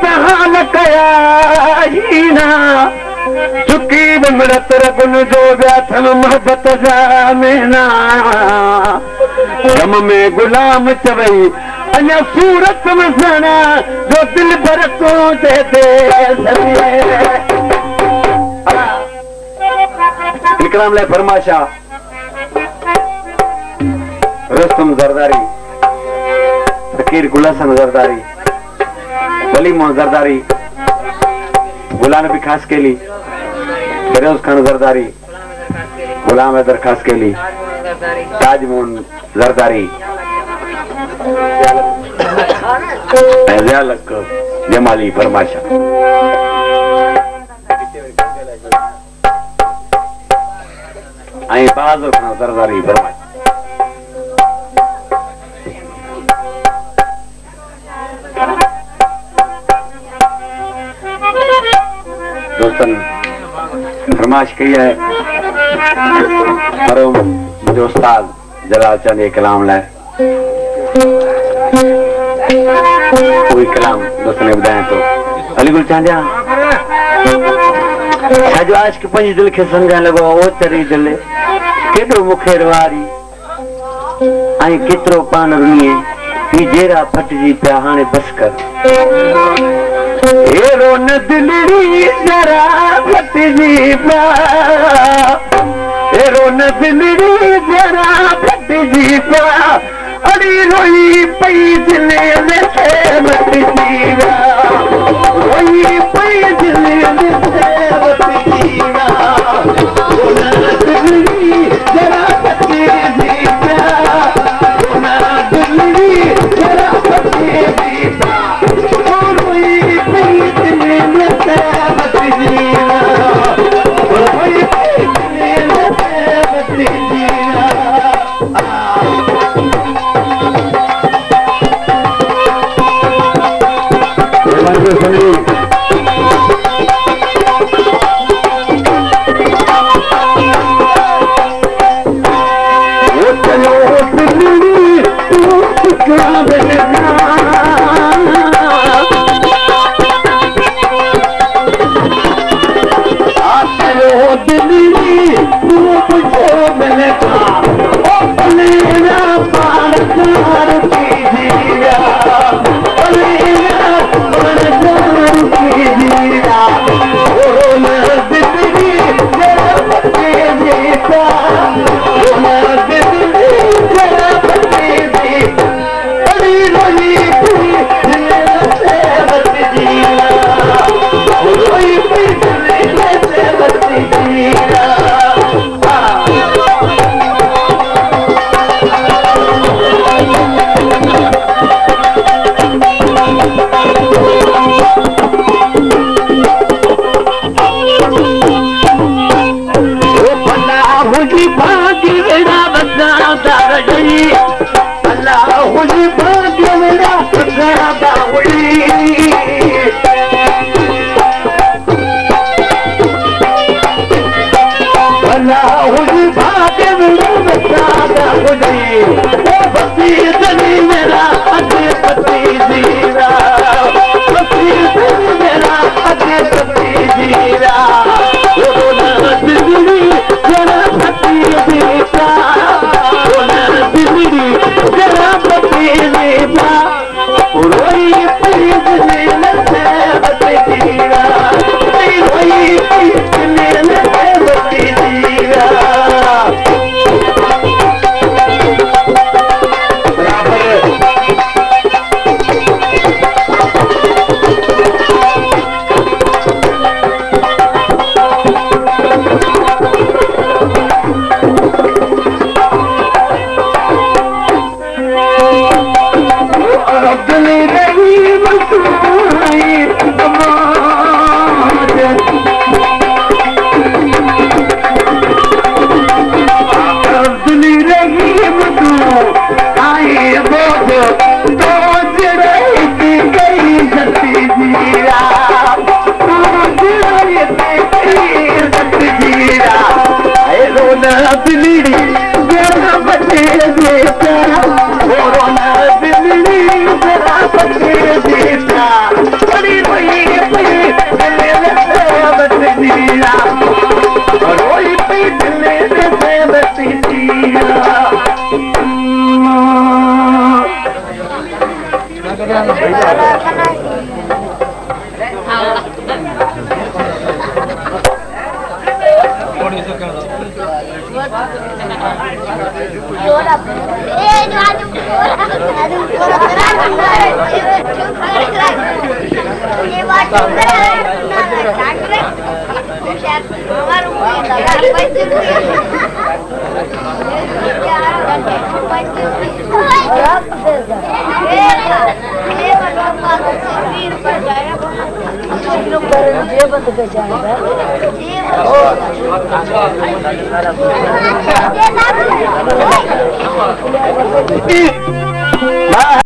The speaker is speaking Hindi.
तहान कया चुकी बिमड़त रगुन जो व्याथन मोहब्बत जामेना गम में गुलाम चवई अञा सूरत में सना जो दिल भर को दे दे विक्रम ले फरमाशा रुस्तम जरदारी फकीर गुलशन जरदारी वली मोहम्मद जरदारी गुलाम नबी खास केली फिरोज खान जरदारी गुलाम हैदर खास केली ताजमोहन जरदारी जमाली फरमाशा बहादुर खान जरदारी फरमाशा दोस्तन फरमाश कही है मरूम मुझे उस्ताद जलाल चंद ये कलाम लाए कोई कलाम दोस्तों ने बताया तो अलीगुल चांदिया जो आज के पंज दिल के संगन लगो वो तरी दिल केडो मुखेर वारी आई केतरो पान रुनिए ही जेरा फटजी पिया हाने बस कर हेरो न दिलड़ी जरा फटजी पिया हेरो न दिलड़ी जरा फटजी पिया अड़ी रोई पई दिले में से मटजी पिया रोई पई दिले में से मटजी पिया हेरो न दिलड़ी जरा फटजी पिया हेरो न दिलड़ी जरा फटजी पिया Abdul Bye.